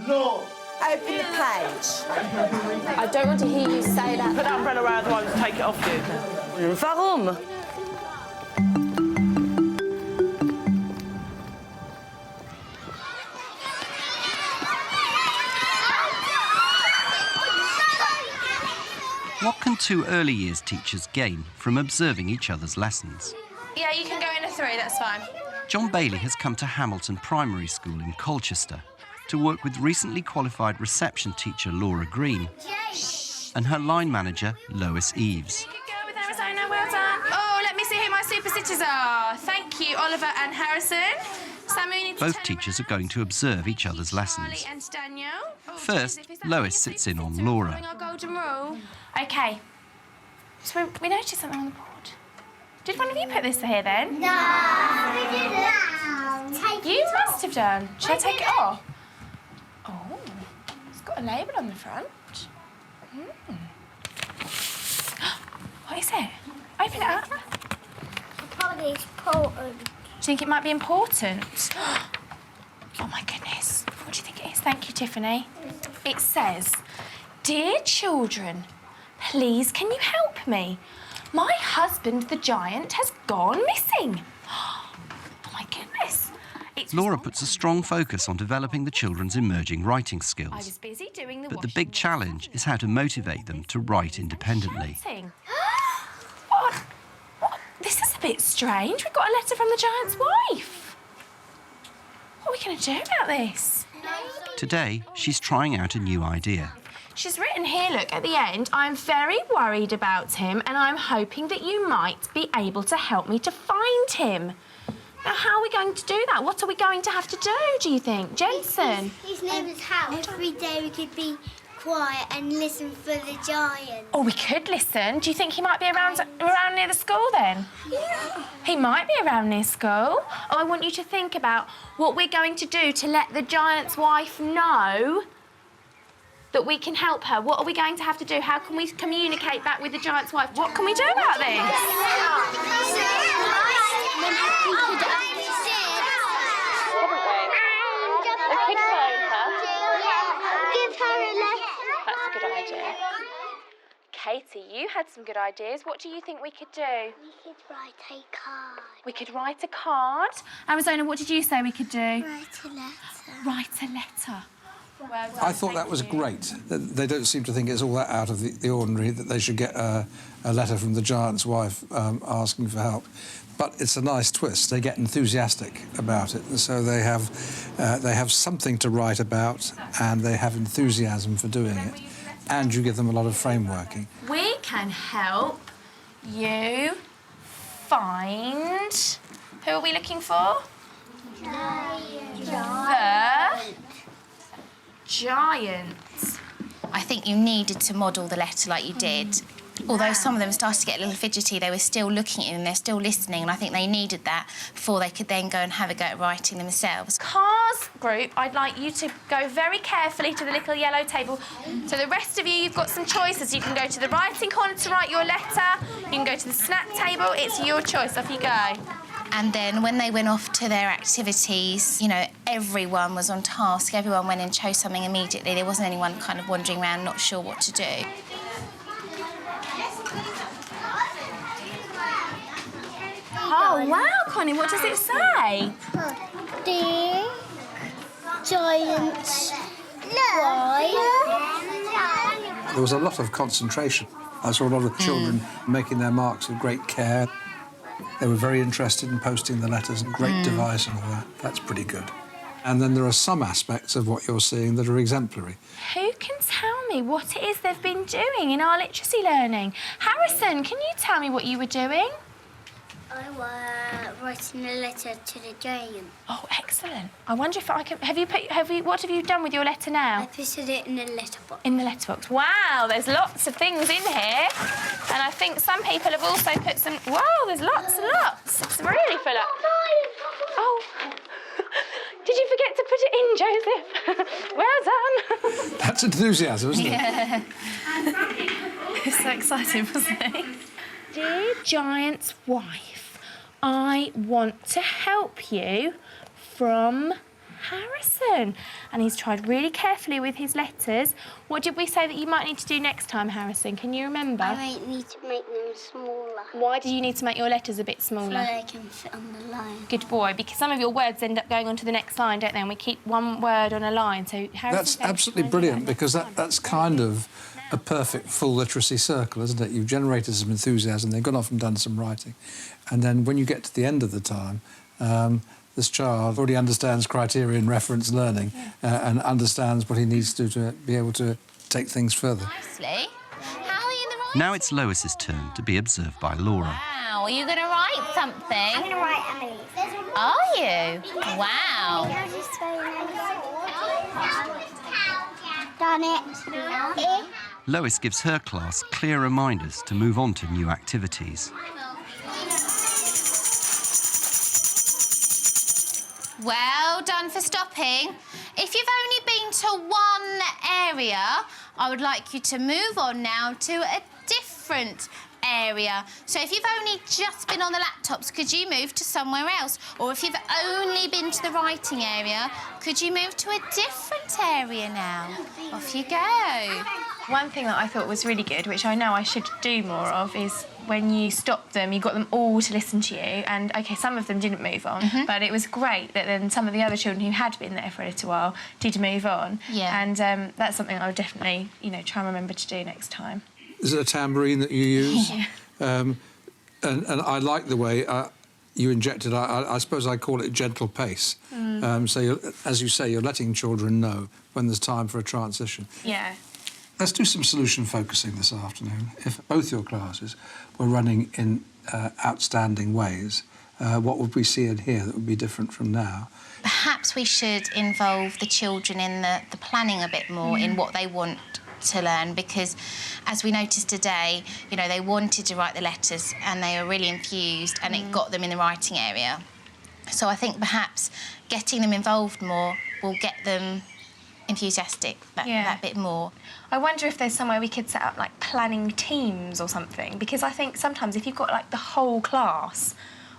No. Open the page. I don't want to hear you say that. Put that umbrella around the one and take it off you. Warum? What can two early years teachers gain from observing each other's lessons? Yeah, you can go in a 3, that's fine. John Bayley has come to Hamilton Primary School in Colchester to work with recently qualified reception teacher Laura Green and her line manager Lois Eves. Good girl with Arizona, well done. Oh, let me see who my super sitters are. Thank you, Oliver and Harrison. Both teachers are going to observe each other's lessons. First, Lois sits in on Laura. OK. So we noticed something on the board. Did one of you put this here then? No, we didn't. You must have done. Should I take it off? Oh, it's got a label on the front. What is it? Open it up. Probably it's important. Do you think it might be important? Oh, my goodness. What do you think it is? Thank you, Tiffany. It says, "Dear children, please can you help me? My husband, the giant, has gone missing." Oh, my goodness. Laura puts a strong focus on developing the children's emerging writing I skills. was busy doing the But the washing big challenge is how to motivate them to write independently. What? This is a bit strange. We've got a letter from the giant's wife. What are we going to do about this? Today, she's trying out a new idea. She's written here, look, at the end, "I'm very worried about him and I'm hoping that you might be able to help me to find him." Now, how are we going to do that? What are we going to have to do you think? Jensen? He's near his house. Every day we could be quiet and listen for the giant. Oh, we could listen. Do you think he might be around near the school then? Yeah. He might be around near school. Oh, I want you to think about what we're going to do to let the giant's wife know that we can help her. What are we going to have to do? How can we communicate back with the giant's wife? What can we do about this? That's a good idea. Katie, you had some good ideas. What do you think we could do? We could write a card. We could write a card. Arizona, what did you say we could do? Write a letter. Write a letter. Well done, I thought that was great. They don't seem to think it's all that out of the ordinary that they should get a letter from the giant's wife asking for help. But it's a nice twist. They get enthusiastic about it, and so they have something to write about, and they have enthusiasm for doing it. And you give them a lot of frameworking. We can help you find... Who are we looking for? The giant. I think you needed to model the letter like you did. Although some of them started to get a little fidgety, they were still looking at it and they're still listening, and I think they needed that before they could then go and have a go at writing themselves. Cars group, I'd like you to go very carefully to the little yellow table. So the rest of you, you've got some choices. You can go to the writing corner to write your letter. You can go to the snack table. It's your choice. Off you go. And then when they went off to their activities, you know, everyone was on task. Everyone went and chose something immediately. There wasn't anyone kind of wandering around not sure what to do. Oh, wow, Connie, what does it say? The giant's wife. There was a lot of concentration. I saw a lot of children making their marks with great care. They were very interested in posting the letters, and great device and all that. That's pretty good. And then there are some aspects of what you're seeing that are exemplary. Who can tell me what it is they've been doing in our literacy learning? Harrison, can you tell me what you were doing? I was writing a letter to the giant. Oh, excellent. I wonder if I can... What have you done with your letter now? I put it in a letterbox. In the letterbox. Wow, there's lots of things in here. And I think some people have also put some... Wow, there's lots and lots. It's really full up. Oh. Did you forget to put it in, Joseph? Well done. That's enthusiasm, isn't it? Yeah. It's so exciting, wasn't it? Dear Giant's wife, I want to help you from Harrison. And he's tried really carefully with his letters. What did we say that you might need to do next time, Harrison? Can you remember? I might need to make them smaller. Why do you need to make your letters a bit smaller? So they can fit on the line. Good boy, because some of your words end up going on to the next line, don't they? And we keep one word on a line. So Harrison, That's absolutely brilliant, because that's kind of a perfect full literacy circle, isn't it? You've generated some enthusiasm, they've gone off and done some writing. And then when you get to the end of the time, this child already understands criterion reference learning and understands what he needs to do to be able to take things further. Nicely. How are you in the right? Now it's Lois's turn to be observed by Laura. Wow, are you going to write something? I'm going to write Emily. Are you? Wow. Done it. Lois gives her class clear reminders to move on to new activities. Well done for stopping. If you've only been to one area, I would like you to move on now to a different area. So if you've only just been on the laptops, could you move to somewhere else? Or if you've only been to the writing area, could you move to a different area now? Off you go. One thing that I thought was really good, which I know I should do more of, is when you stopped them, you got them all to listen to you. And, OK, some of them didn't move on, but it was great that then some of the other children who had been there for a little while did move on. Yeah. And that's something I would definitely, you know, try and remember to do next time. Is it a tambourine that you use? Yeah. And I like the way you injected, I suppose I call it gentle pace. So, as you say, you're letting children know when there's time for a transition. Yeah. Let's do some solution focusing this afternoon. If both your classes were running in outstanding ways, what would we see in here that would be different from now? Perhaps we should involve the children in the planning a bit more, in what they want to learn, because as we noticed today, you know, they wanted to write the letters and they were really infused, and it got them in the writing area. So I think perhaps getting them involved more will get them enthusiastic that bit more. I wonder if there's somewhere we could set up, like, planning teams or something, because I think sometimes if you've got, like, the whole class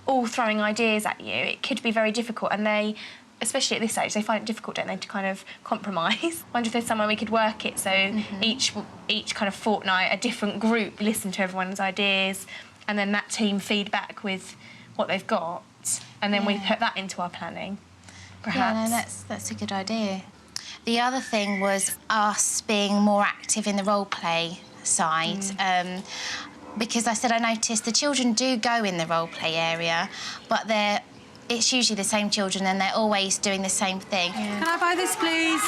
all throwing ideas at you, it could be very difficult, and they, especially at this age, they find it difficult, don't they, to kind of compromise. I wonder if there's somewhere we could work it so each kind of fortnight a different group listen to everyone's ideas, and then that team feed back with what they've got, and then we put that into our planning, perhaps. Yeah, no, that's a good idea. The other thing was us being more active in the role play side. Because I noticed the children do go in the role play area, but it's usually the same children and they're always doing the same thing. Can I buy this, please?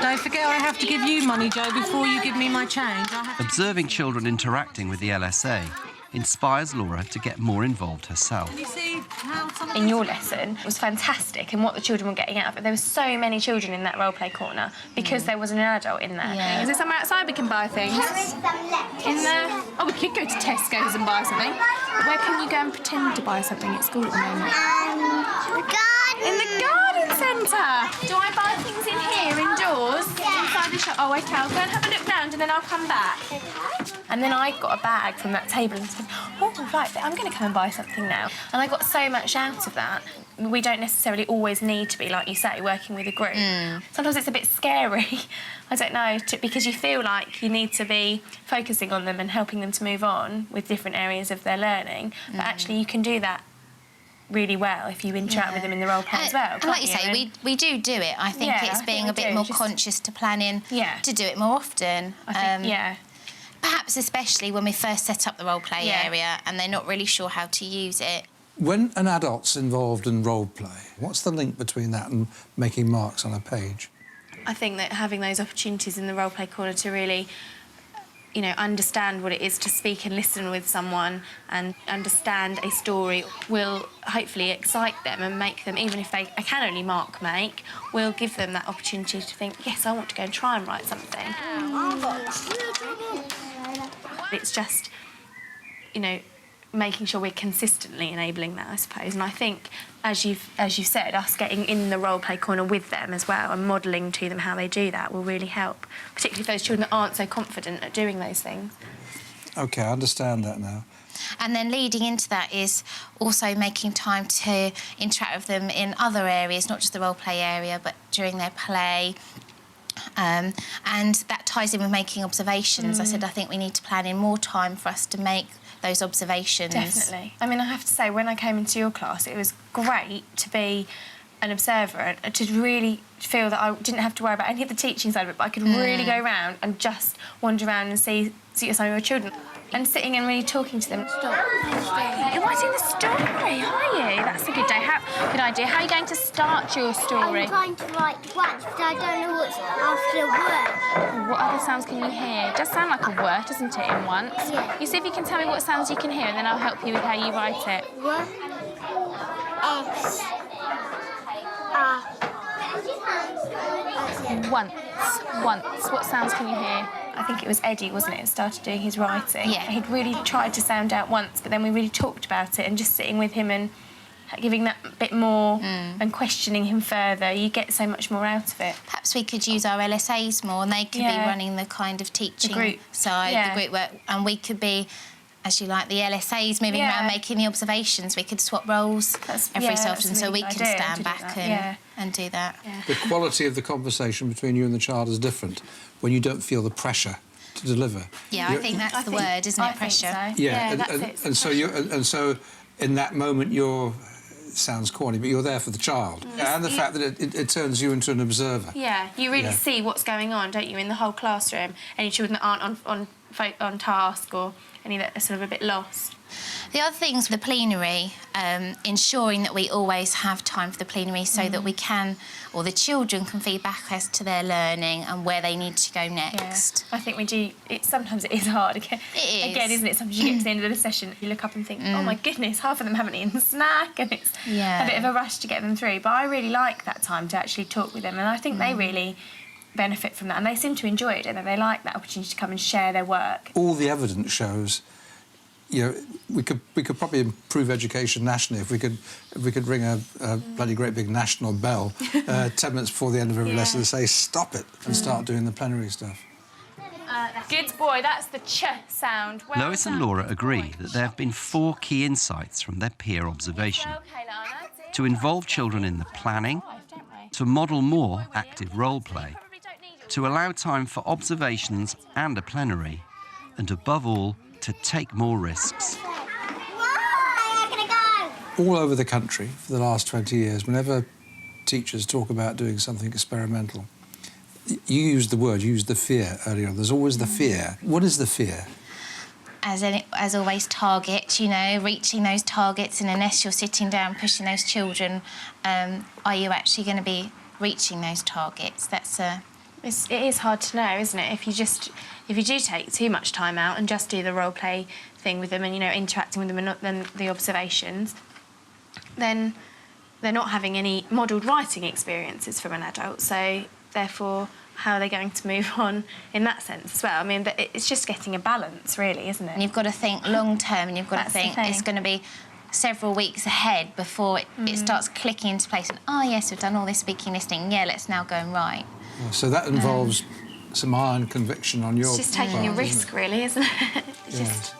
Don't forget I have to give you money, Joe, before you give me my change. Observing children interacting with the LSA inspires Laura to get more involved herself. You see how In your lesson, it was fantastic, and what the children were getting out of it. There were so many children in that role play corner because there was an adult in there. Yeah. Is there somewhere outside we can buy things? In there? Oh, we could go to Tesco's and buy something. But where can you go and pretend to buy something at school at the moment? In the garden centre. Do I buy things in here, indoors? Inside the shop? Oh, OK, I'll go and have a look round and then I'll come back. And then I got a bag from that table and said, oh, right, I'm going to come and buy something now. And I got so much out of that. We don't necessarily always need to be, like you say, working with a group. Sometimes it's a bit scary, I don't know, because you feel like you need to be focusing on them and helping them to move on with different areas of their learning. But actually you can do that really well if you interact with them in the role play as well. And like you say, we do it. I think it's being a bit more conscious to planning to do it more often. I think, Perhaps especially when we first set up the role play area and they're not really sure how to use it. When an adult's involved in role play, what's the link between that and making marks on a page? I think that having those opportunities in the role play corner to really, you know, understand what it is to speak and listen with someone and understand a story will hopefully excite them and make them, even if they can only mark make, will give them that opportunity to think, yes, I want to go and try and write something. It's just, you know, making sure we're consistently enabling that, I suppose. And I think, as you said, us getting in the role play corner with them as well and modelling to them how they do that will really help, particularly if those children that aren't so confident at doing those things. OK, I understand that now. And then leading into that is also making time to interact with them in other areas, not just the role play area, but during their play. And that ties in with making observations. I said, I think we need to plan in more time for us to make those observations. Definitely. I mean, I have to say, when I came into your class, it was great to be an observer and to really feel that I didn't have to worry about any of the teaching side of it, but I could really go around and just wander around and see some of your children. And sitting and really talking to them. You're writing the story, are you? That's a good day. Good idea. How are you going to start your story? I'm trying to write once, but I don't know what's after a word. What other sounds can you hear? It does sound like a word, doesn't it, in once? Yeah. You see if you can tell me what sounds you can hear, and then I'll help you with how you write it. One, S, Once. What sounds can you hear? I think it was Eddie, wasn't it, that started doing his writing. Yeah. He'd really tried to sound out once, but then we really talked about it, and just sitting with him and giving that bit more and questioning him further, you get so much more out of it. Perhaps we could use our LSAs more, and they could be running the kind of teaching group side, the group work, and we could be, as you like, the LSAs moving around making the observations. We could swap roles every so often, so we can stand back and do that. Yeah. The quality of the conversation between you and the child is different when you don't feel the pressure to deliver. Yeah, I think that's the word, isn't it? Pressure. So. Yeah, that's it. and so in that moment you're. It sounds corny, but you're there for the child, and the fact that it turns you into an observer. Yeah, you really see what's going on, don't you, in the whole classroom? Any children that aren't on task or any that are sort of a bit lost. The other things with the plenary, ensuring that we always have time for the plenary so that we can, or the children can feed back as to their learning and where they need to go next. Yeah. I think we do. Sometimes it is hard. Again, isn't it? Sometimes you get to the end of the session, you look up and think, oh my goodness, half of them haven't eaten a snack, and it's a bit of a rush to get them through. But I really like that time to actually talk with them, and I think they really benefit from that, and they seem to enjoy it, and they like that opportunity to come and share their work. All the evidence shows, you know, we could probably improve education nationally if we could ring a bloody great big national bell 10 minutes before the end of every lesson and say stop it and start doing the plenary stuff. Good boy, that's the ch sound. Well Lois and Laura agree that there have been 4 key insights from their peer observation: to involve children in the planning, to model more active role play, to allow time for observations and a plenary, and above all, to take more risks. All over the country for the last 20 years, whenever teachers talk about doing something experimental, you used the fear earlier on. There's always the fear. What is the fear? As always, targets, you know, reaching those targets, and unless you're sitting down pushing those children, are you actually going to be reaching those targets? It is hard to know, isn't it? If you do take too much time out and just do the role play thing with them and, you know, interacting with them and not then the observations, then they're not having any modelled writing experiences from an adult. So, therefore, how are they going to move on in that sense as well? I mean, but it's just getting a balance, really, isn't it? And you've got to think long term, and you've got to think it's going to be several weeks ahead before it starts clicking into place. And, oh, yes, we've done all this speaking, listening. Yeah, let's now go and write. So that involves some iron conviction on your part. It's just taking a risk, really, isn't it? Yes.